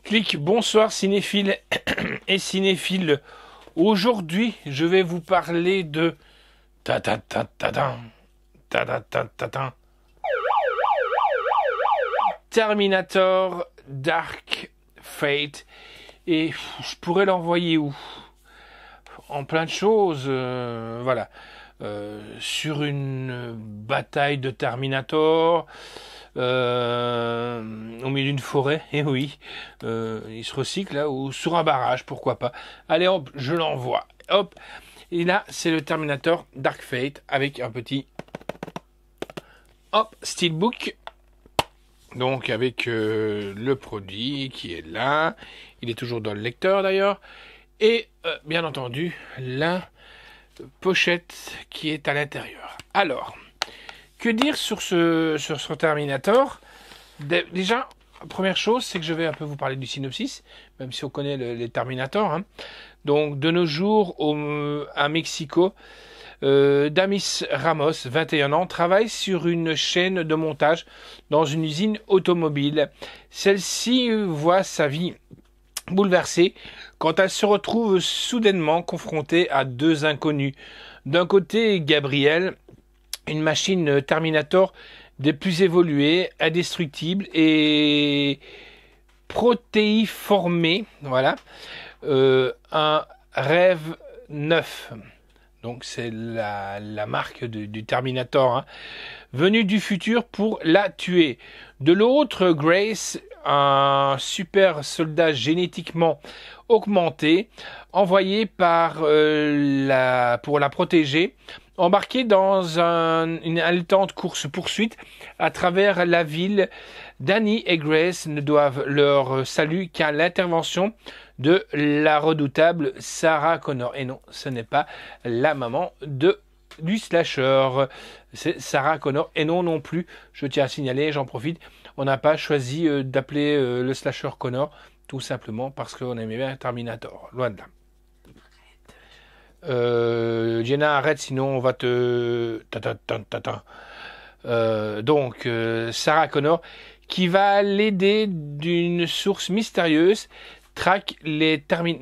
Clic, bonsoir cinéphiles et cinéphiles. Aujourd'hui, je vais vous parler de Terminator Dark Fate. Et je pourrais l'envoyer où? En plein de choses, voilà. Sur une bataille de Terminator, au milieu d'une forêt, et oui, il se recycle là, ou sur un barrage, pourquoi pas. Allez hop, je l'envoie. Hop, et là c'est le Terminator Dark Fate avec un petit hop steelbook. Donc avec le produit qui est là, il est toujours dans le lecteur d'ailleurs, et bien entendu la pochette qui est à l'intérieur. Alors, que dire sur ce Terminator? Déjà, première chose, c'est que je vais un peu vous parler du synopsis, même si on connaît les Terminators. Hein. Donc, de nos jours, à Mexico, Damis Ramos, 21 ans, travaille sur une chaîne de montage dans une usine automobile. Celle-ci voit sa vie bouleversée quand elle se retrouve soudainement confrontée à deux inconnus. D'un côté, Gabriel, une machine Terminator des plus évoluées, indestructible et protéiformée, voilà, un rêve neuf. Donc c'est la marque du Terminator, hein, venu du futur pour la tuer. De l'autre, Grace, un super soldat génétiquement augmenté, envoyé pour la protéger, embarqué dans une haletante course-poursuite à travers la ville. Danny et Grace ne doivent leur salut qu'à l'intervention de la redoutable Sarah Connor. Et non, ce n'est pas la maman du slasher, c'est Sarah Connor. Et non plus, je tiens à signaler, j'en profite, on n'a pas choisi d'appeler le slasher Connor, tout simplement parce qu'on aimait bien Terminator, loin de là. Jenna, arrête, sinon on va te... Donc, Sarah Connor, qui va l'aider d'une source mystérieuse,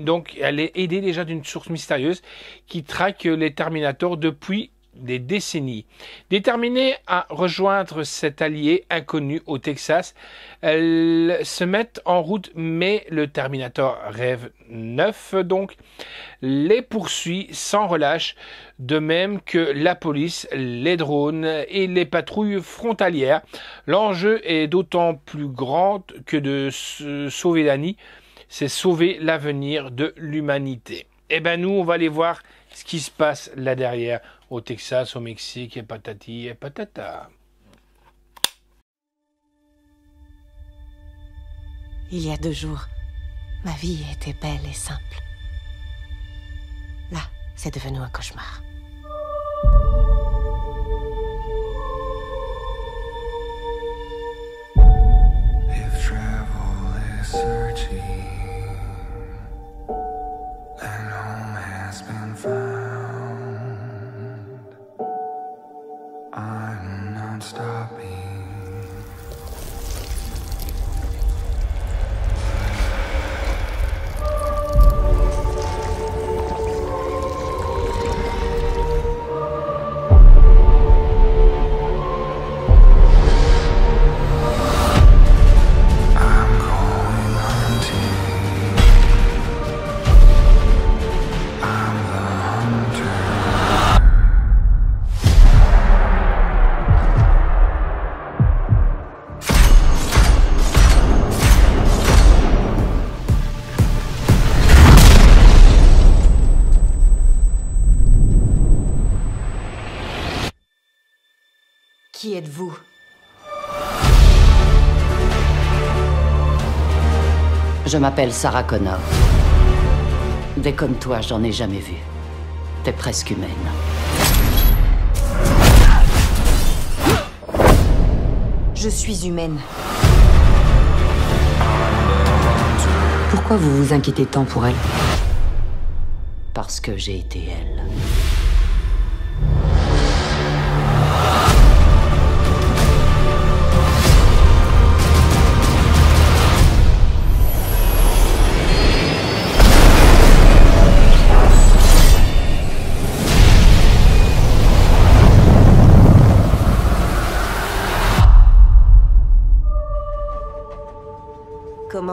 donc elle est aidée déjà d'une source mystérieuse qui traque les Terminators depuis des décennies. Déterminée à rejoindre cet allié inconnu au Texas, elles se mettent en route, mais le Terminator Rêve 9 donc les poursuit sans relâche, de même que la police, les drones et les patrouilles frontalières. L'enjeu est d'autant plus grand que de sauver Danny, c'est sauver l'avenir de l'humanité. Et ben nous, on va aller voir ce qui se passe là derrière, au Texas, au Mexique, et patati et patata. Il y a 2 jours, ma vie était belle et simple. Là, c'est devenu un cauchemar. If travel is searching and home has been found, I'm not stopping. Qui êtes-vous? Je m'appelle Sarah Connor. Des comme toi, j'en ai jamais vu. T'es presque humaine. Je suis humaine. Pourquoi vous vous inquiétez tant pour elle? Parce que j'ai été elle.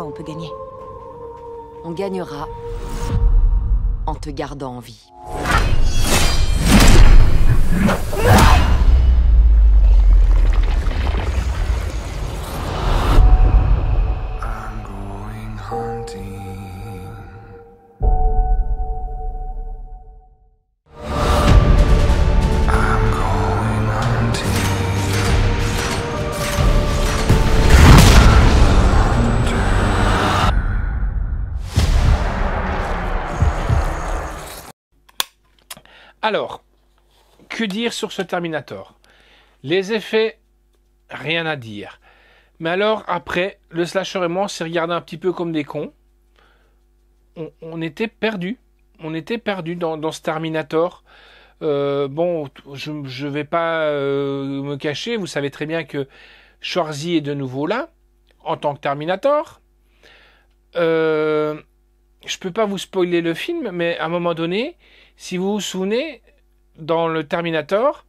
quoi on peut gagner? On gagnera en te gardant en vie. I'm going hunting. I'm going hunting. Alors, que dire sur ce Terminator? Les effets, rien à dire. Mais alors, après, le slasher et moi, on s'est regardé un petit peu comme des cons. On était perdus. On était perdus dans ce Terminator. Bon, je vais pas me cacher. Vous savez très bien que Schwarzy est de nouveau là, en tant que Terminator. Je peux pas vous spoiler le film, mais à un moment donné, si vous vous souvenez, dans le Terminator,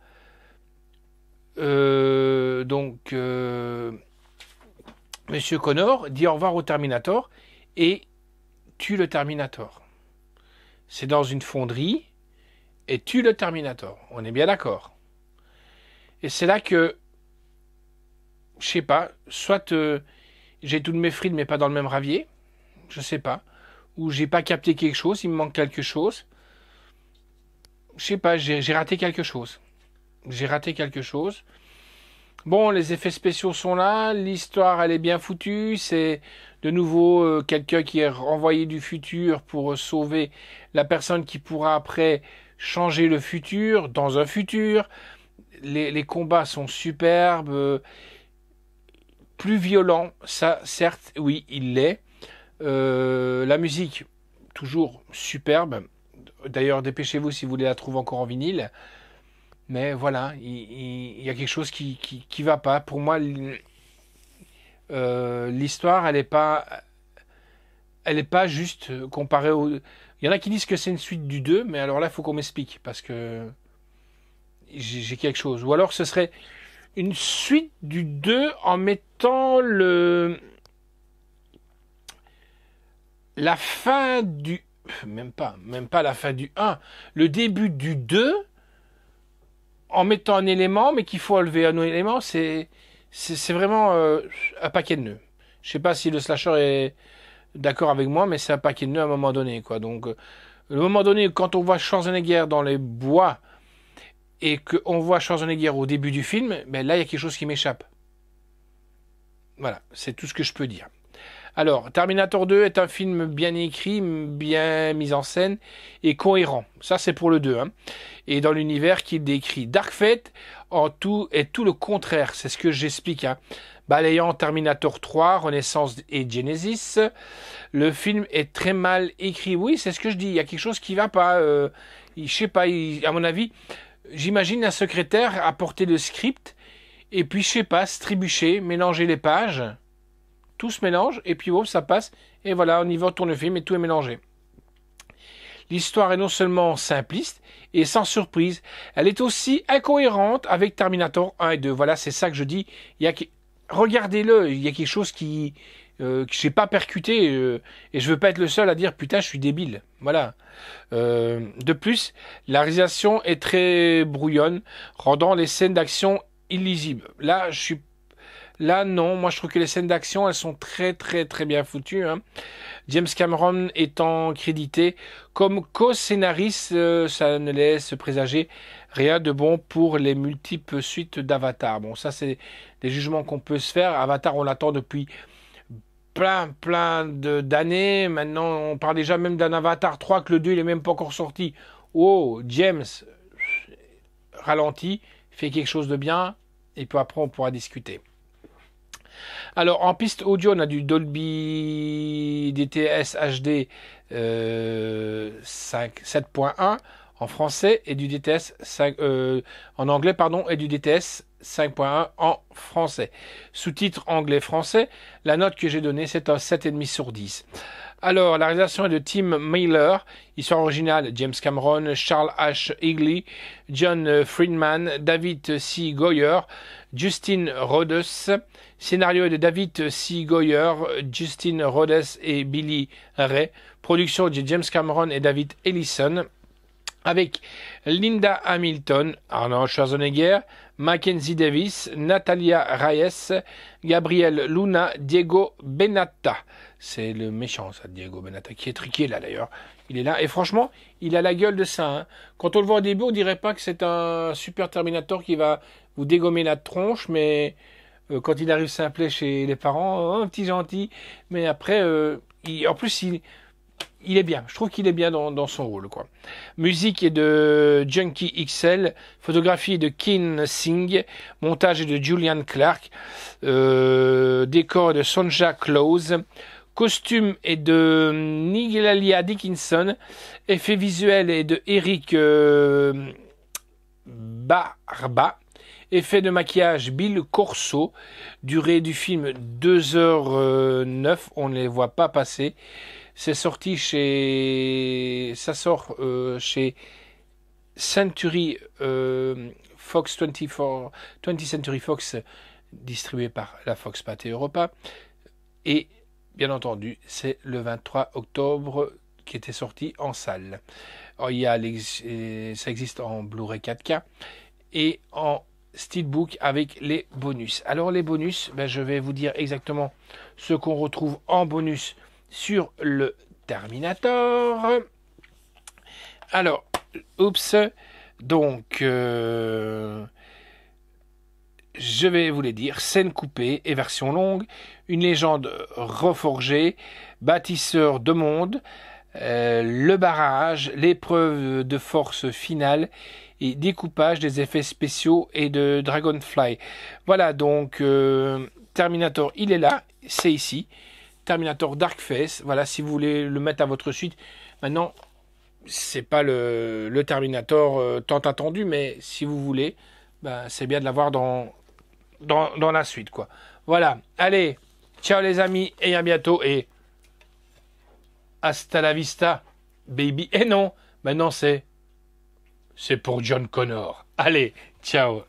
Monsieur Connor dit au revoir au Terminator et tue le Terminator. C'est dans une fonderie et tue le Terminator. On est bien d'accord. Et c'est là que, je sais pas, soit j'ai tout de mes frites mais pas dans le même ravier, je sais pas, ou j'ai pas capté quelque chose, il me manque quelque chose. Je sais pas, j'ai raté quelque chose. J'ai raté quelque chose. Bon, les effets spéciaux sont là, l'histoire elle est bien foutue, c'est de nouveau quelqu'un qui est renvoyé du futur pour sauver la personne qui pourra après changer le futur dans un futur. Les combats sont superbes, plus violents, ça certes, oui, il l'est. La musique, toujours superbe. D'ailleurs, dépêchez-vous si vous voulez la trouver encore en vinyle. Mais voilà, il y a quelque chose qui va pas. Pour moi, l'histoire, elle est pas juste comparée au... Il y en a qui disent que c'est une suite du 2, mais alors là, il faut qu'on m'explique, parce que j'ai quelque chose. Ou alors, ce serait une suite du 2 en mettant la fin du... Même pas la fin du 1. Le début du 2... en mettant un élément, mais qu'il faut enlever un élément, c'est vraiment un paquet de nœuds. Je sais pas si le slasher est d'accord avec moi, mais c'est un paquet de nœuds à un moment donné, quoi. Donc, le moment donné, quand on voit Schwarzenegger dans les bois et qu'on voit Schwarzenegger au début du film, ben là, il y a quelque chose qui m'échappe. Voilà, c'est tout ce que je peux dire. Alors, Terminator 2 est un film bien écrit, bien mis en scène et cohérent. Ça, c'est pour le 2. Hein. Et dans l'univers qu'il décrit. Dark Fate, en tout, est tout le contraire. C'est ce que j'explique. Hein. Balayant Terminator 3, Renaissance et Genesis, le film est très mal écrit. Oui, c'est ce que je dis. Il y a quelque chose qui va pas. Je sais pas, à mon avis, j'imagine un secrétaire apporter le script et puis, je sais pas, se trébucher, mélanger les pages. Tout se mélange, et puis hop, ça passe, et voilà, on y va, on tourne le film, et tout est mélangé. L'histoire est non seulement simpliste, et sans surprise, elle est aussi incohérente avec Terminator 1 et 2. Voilà, c'est ça que je dis. Regardez-le, il y a quelque chose que j'ai pas percuté, et je veux pas être le seul à dire, putain, je suis débile. Voilà. De plus, la réalisation est très brouillonne, rendant les scènes d'action illisibles. Là, non, moi je trouve que les scènes d'action, elles sont très très très bien foutues. Hein. James Cameron étant crédité comme co-scénariste, ça ne laisse présager rien de bon pour les multiples suites d'Avatar. Bon, ça c'est des jugements qu'on peut se faire. Avatar, on l'attend depuis plein d'années. Maintenant, on parle déjà même d'un Avatar 3, que le 2 il est même pas encore sorti. Oh, James, ralentit, fait quelque chose de bien, et puis après on pourra discuter. Alors, en piste audio, on a du Dolby DTS HD 7.1 en français et du DTS 5, en anglais, pardon, et du DTS 5.1 en français. Sous-titres anglais-français, la note que j'ai donnée, c'est un 7,5 sur 10. Alors, la réalisation est de Tim Miller. Histoire originale, James Cameron, Charles H. Higley, John Friedman, David C. Goyer, Justin Rhodes. Scénario est de David C. Goyer, Justin Rhodes et Billy Ray. Production de James Cameron et David Ellison. Avec Linda Hamilton, Arnold Schwarzenegger, Mackenzie Davis, Natalia Reyes, Gabriel Luna, Diego Benata. C'est le méchant, ça, Diego Benata, qui est triqué là d'ailleurs. Il est là, et franchement, il a la gueule de ça. Hein. Quand on le voit au début, on dirait pas que c'est un super Terminator qui va vous dégommer la tronche, mais quand il arrive simplet chez les parents, un petit gentil, mais après, en plus, il est bien, je trouve qu'il est bien dans son rôle, quoi. Musique est de Junkie XL, photographie est de Ken Singh, montage est de Julian Clark, décor est de Sonja Close, costume est de Nigel Dickinson, effet visuel est de Eric Barba, effet de maquillage Bill Corso, durée du film 2h09, on ne les voit pas passer. C'est sorti chez Century Fox 20th Century Fox, distribué par la Fox Pathé Europa. Et bien entendu, c'est le 23 octobre qui était sorti en salle. Alors, ça existe en Blu-ray 4K et en Steelbook avec les bonus. Alors les bonus, je vais vous dire exactement ce qu'on retrouve en bonus sur le Terminator. Alors, donc, je vais vous les dire. Scène coupée et version longue, une légende reforgée, bâtisseur de monde, le barrage, l'épreuve de force finale et découpage des effets spéciaux et de Dragonfly. Voilà, donc, Terminator, il est là, c'est ici. Terminator Dark Face, voilà, si vous voulez le mettre à votre suite. Maintenant, c'est pas le Terminator tant attendu, mais si vous voulez, c'est bien de l'avoir dans la suite, quoi. Voilà, allez, ciao les amis, et à bientôt, et hasta la vista, baby. Et non, maintenant c'est pour John Connor. Allez, ciao.